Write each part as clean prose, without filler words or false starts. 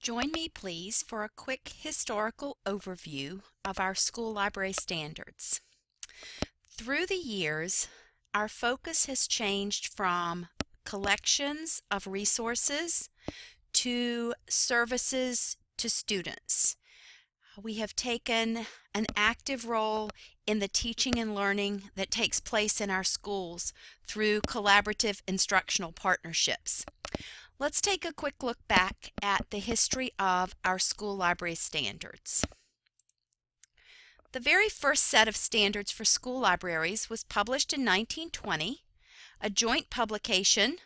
Join me, please, for a quick historical overview of our school library standards. Through the years, our focus has changed from collections of resources to services to students. We have taken an active role in the teaching and learning that takes place in our schools through collaborative instructional partnerships. Let's take a quick look back at the history of our school library standards. The very first set of standards for school libraries was published in 1920, a joint publication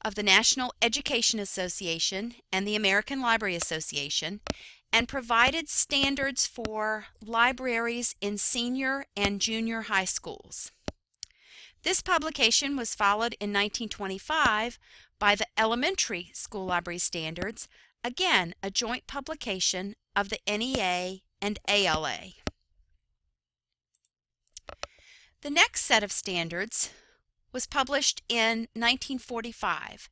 of the National Education Association and the American Library Association, and provided standards for libraries in senior and junior high schools. This publication was followed in 1925 by the Elementary School Library Standards, again a joint publication of the NEA and ALA. The next set of standards was published in 1945,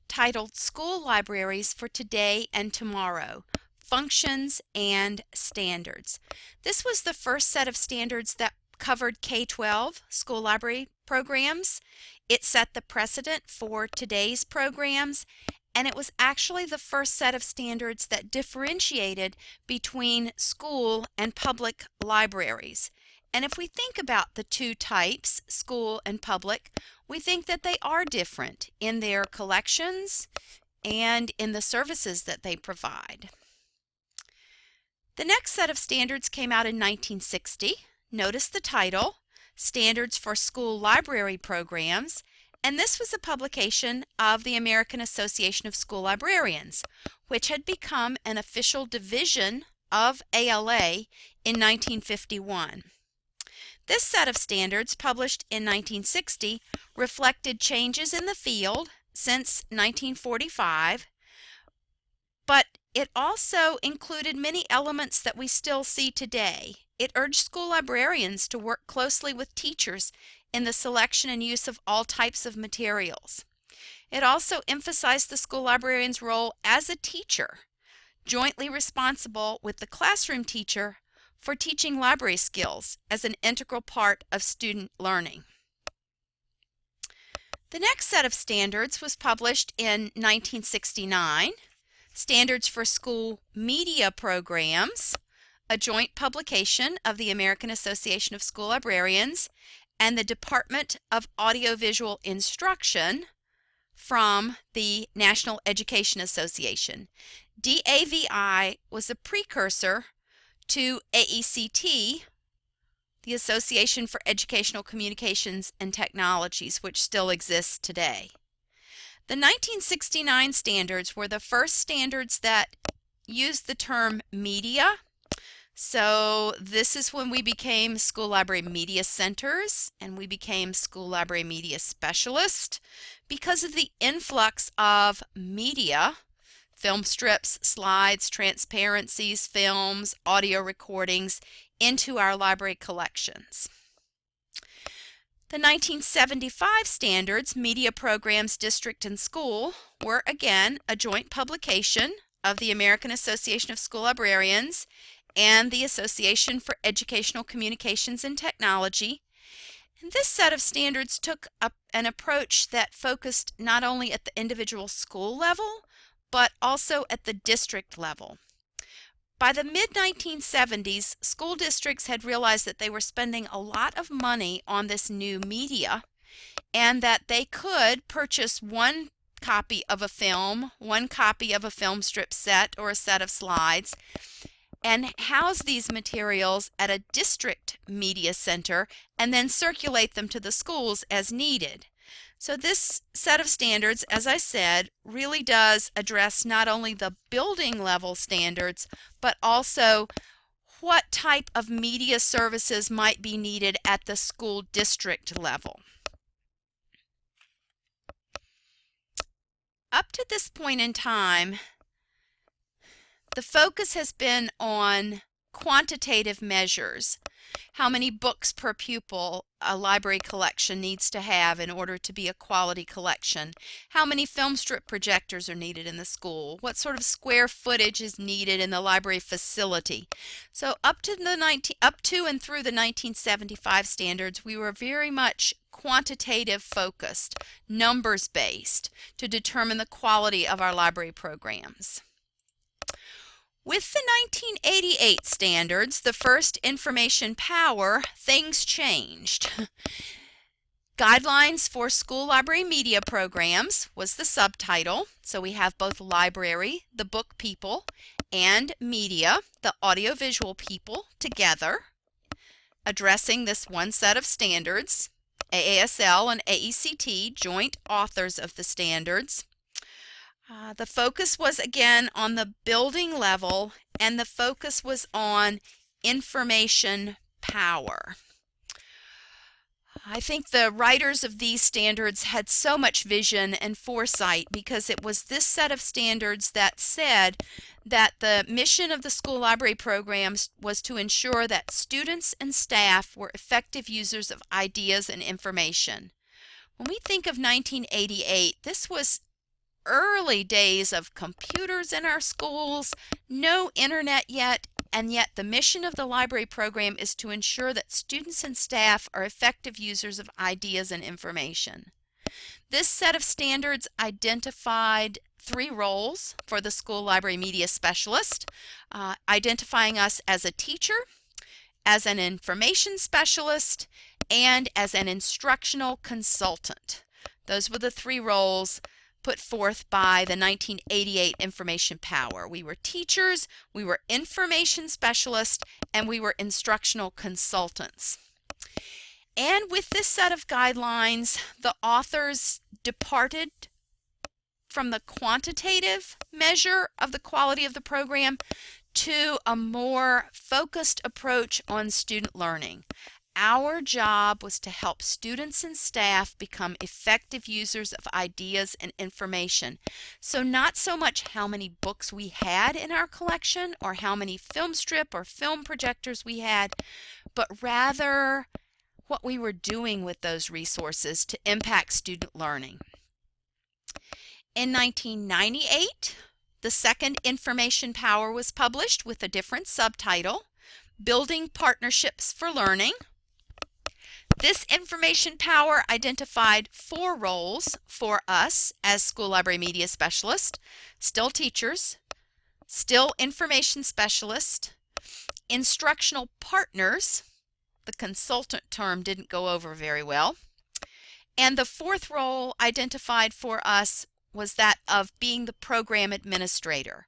titled School Libraries for Today and Tomorrow, Functions and Standards. This was the first set of standards that covered K-12 school library programs. It set the precedent for today's programs, and it was actually the first set of standards that differentiated between school and public libraries. And if we think about the two types, school and public, we think that they are different in their collections and in the services that they provide. The next set of standards came out in 1960. Notice the title, Standards for School Library Programs, and this was a publication of the American Association of School Librarians, which had become an official division of ALA in 1951. This set of standards, published in 1960, reflected changes in the field since 1945, but it also included many elements that we still see today. It urged school librarians to work closely with teachers in the selection and use of all types of materials. It also emphasized the school librarian's role as a teacher, jointly responsible with the classroom teacher for teaching library skills as an integral part of student learning. The next set of standards was published in 1969, Standards for School Media Programs, a joint publication of the American Association of School Librarians and the Department of Audiovisual Instruction from the National Education Association. DAVI was a precursor to AECT, the Association for Educational Communications and Technologies, which still exists today. The 1969 standards were the first standards that used the term media. So this is when we became school library media centers and we became school library media specialists because of the influx of media, film strips, slides, transparencies, films, audio recordings into our library collections. The 1975 standards, Media Programs, District and School, were again a joint publication of the American Association of School Librarians and the Association for Educational Communications and Technology. And this set of standards took an approach that focused not only at the individual school level, but also at the district level. By the mid-1970s, school districts had realized that they were spending a lot of money on this new media and that they could purchase one copy of a film, one copy of a film strip set or a set of slides, and house these materials at a district media center and then circulate them to the schools as needed. So this set of standards, as I said, really does address not only the building level standards, but also what type of media services might be needed at the school district level. Up to this point in time, the focus has been on quantitative measures. How many books per pupil a library collection needs to have in order to be a quality collection. How many film strip projectors are needed in the school. What sort of square footage is needed in the library facility. So up to and through the 1975 standards, we were very much quantitative focused, numbers based, to determine the quality of our library programs. With the 1988 standards, the first information power, things changed. Guidelines for School Library Media Programs was the subtitle. So we have both library, the book people, and media, the audiovisual people, together, addressing this one set of standards. AASL and AECT, joint authors of the standards. The focus was again on the building level, and the focus was on information power. I think the writers of these standards had so much vision and foresight, because it was this set of standards that said that the mission of the school library programs was to ensure that students and staff were effective users of ideas and information. When we think of 1988, this was early days of computers in our schools, no internet yet, and yet the mission of the library program is to ensure that students and staff are effective users of ideas and information. This set of standards identified 3 roles for the school library media specialist, identifying us as a teacher, as an information specialist, and as an instructional consultant. Those were the 3 roles put forth by the 1988 information power. We were teachers, we were information specialists, and we were instructional consultants. And with this set of guidelines, the authors departed from the quantitative measure of the quality of the program to a more focused approach on student learning. Our job was to help students and staff become effective users of ideas and information. So not so much how many books we had in our collection or how many film strip or film projectors we had, but rather what we were doing with those resources to impact student learning. In 1998, the second information power was published with a different subtitle, Building Partnerships for Learning. This information power identified 4 roles for us as school library media specialists: still teachers, still information specialists, instructional partners, the consultant term didn't go over very well, and the 4th role identified for us was that of being the program administrator,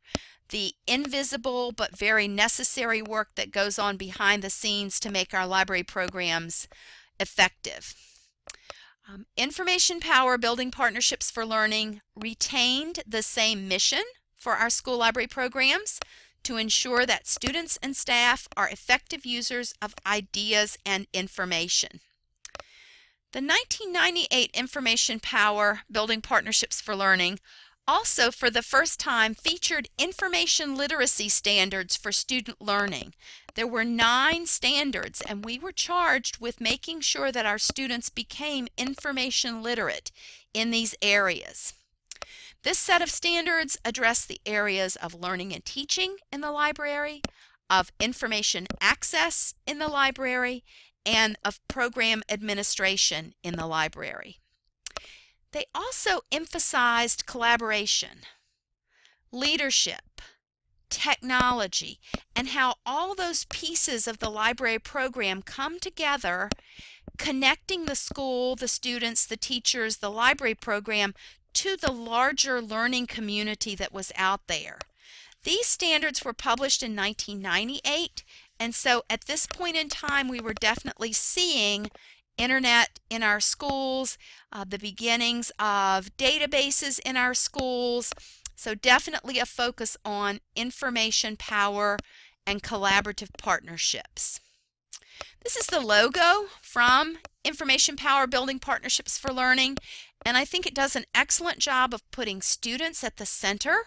the invisible but very necessary work that goes on behind the scenes to make our library programs effective. Information Power Building Partnerships for Learning retained the same mission for our school library programs, to ensure that students and staff are effective users of ideas and information. The 1998 Information Power Building Partnerships for Learning also for the first time featured information literacy standards for student learning. There were 9 standards, and we were charged with making sure that our students became information literate in these areas. This set of standards addressed the areas of learning and teaching in the library, of information access in the library, and of program administration in the library. They also emphasized collaboration, leadership, technology, and how all those pieces of the library program come together, connecting the school, the students, the teachers, the library program to the larger learning community that was out there. These standards were published in 1998, and so at this point in time we were definitely seeing internet in our schools, the beginnings of databases in our schools, so definitely a focus on information power and collaborative partnerships. This is the logo from Information Power Building Partnerships for Learning, and I think it does an excellent job of putting students at the center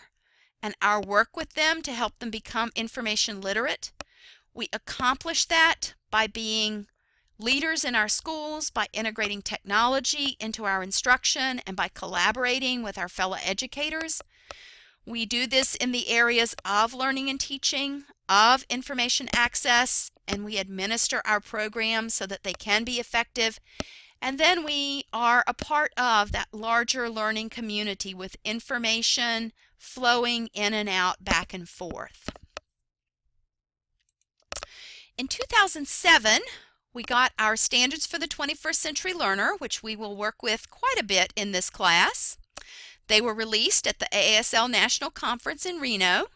and our work with them to help them become information literate. We accomplish that by being leaders in our schools, by integrating technology into our instruction, and by collaborating with our fellow educators. We do this in the areas of learning and teaching, of information access, and we administer our programs so that they can be effective. And then we are a part of that larger learning community with information flowing in and out, back and forth. In 2007, we got our Standards for the 21st Century Learner, which we will work with quite a bit in this class. They were released at the AASL National Conference in Reno.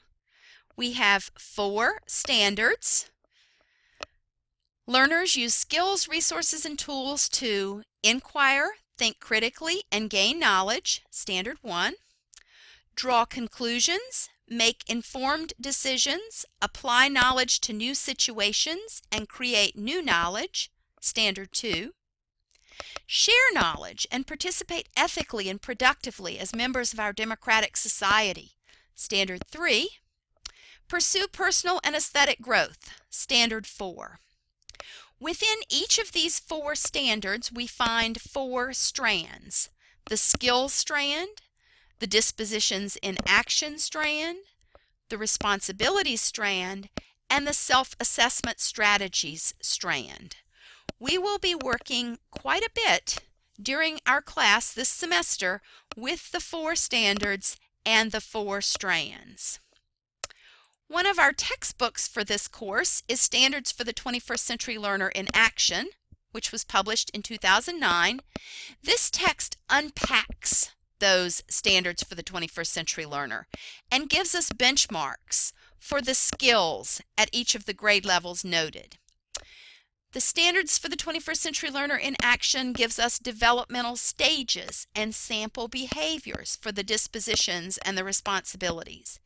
We have 4 standards. Learners use skills, resources, and tools to inquire, think critically, and gain knowledge, Standard 1. Draw conclusions, make informed decisions, apply knowledge to new situations, and create new knowledge, Standard 2. Share knowledge and participate ethically and productively as members of our democratic society, Standard 3. Pursue personal and aesthetic growth, Standard 4. Within each of these 4 standards, we find 4 strands: the skills strand, the dispositions in action strand, the responsibilities strand, and the self-assessment strategies strand. We will be working quite a bit during our class this semester with the 4 standards and the 4 strands. One of our textbooks for this course is Standards for the 21st Century Learner in Action, which was published in 2009. This text unpacks those standards for the 21st century learner and gives us benchmarks for the skills at each of the grade levels noted. The Standards for the 21st Century Learner in Action gives us developmental stages and sample behaviors for the dispositions and the responsibilities.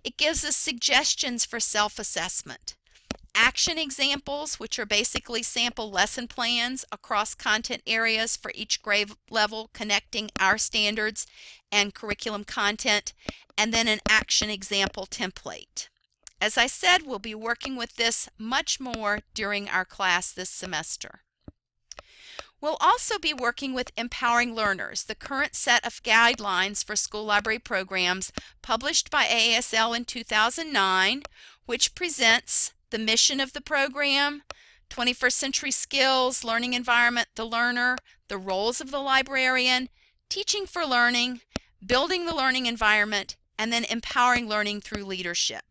It gives us suggestions for self-assessment, action examples, which are basically sample lesson plans across content areas for each grade level connecting our standards and curriculum content, and then an action example template. As I said, we'll be working with this much more during our class this semester. We'll also be working with Empowering Learners, the current set of guidelines for school library programs published by AASL in 2009, which presents the mission of the program, 21st century skills, learning environment, the learner, the roles of the librarian, teaching for learning, building the learning environment, and then empowering learning through leadership.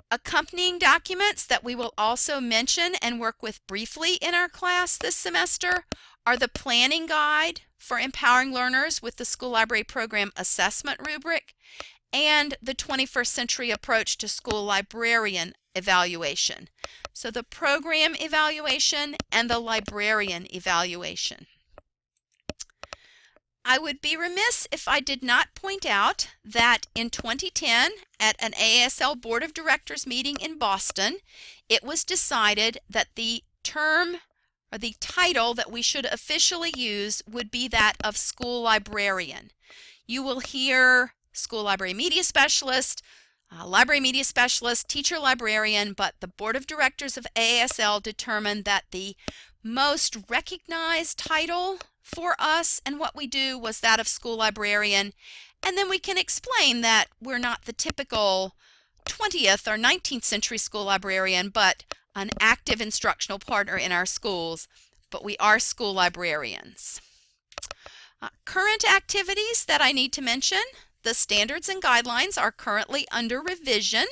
Accompanying documents that we will also mention and work with briefly in our class this semester are the Planning Guide for Empowering Learners with the School Library Program Assessment Rubric and the 21st Century Approach to School Librarian Evaluation. So the program evaluation and the librarian evaluation. I would be remiss if I did not point out that in 2010, at an AASL Board of Directors meeting in Boston, it was decided that the term or the title that we should officially use would be that of school librarian. You will hear school library media specialist, library media specialist, teacher librarian, but the Board of Directors of AASL determined that the most recognized title for us and what we do was that of school librarian, and then we can explain that we're not the typical 20th or 19th century school librarian, but an active instructional partner in our schools, but we are school librarians. Current activities that I need to mention: the standards and guidelines are currently under revision.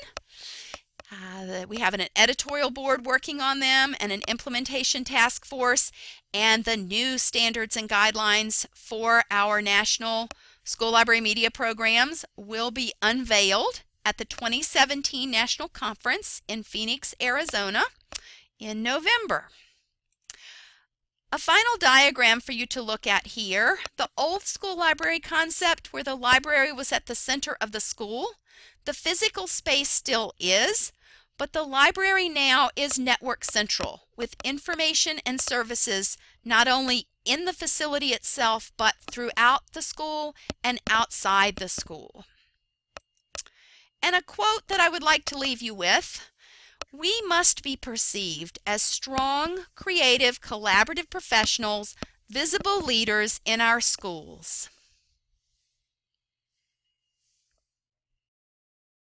We have an editorial board working on them and an implementation task force, and the new standards and guidelines for our national school library media programs will be unveiled at the 2017 National Conference in Phoenix, Arizona in November. A final diagram for you to look at here: the old school library concept, where the library was at the center of the school. The physical space still is, but the library now is network central, with information and services not only in the facility itself, but throughout the school and outside the school. And a quote that I would like to leave you with: We must be perceived as strong, creative, collaborative professionals, visible leaders in our schools.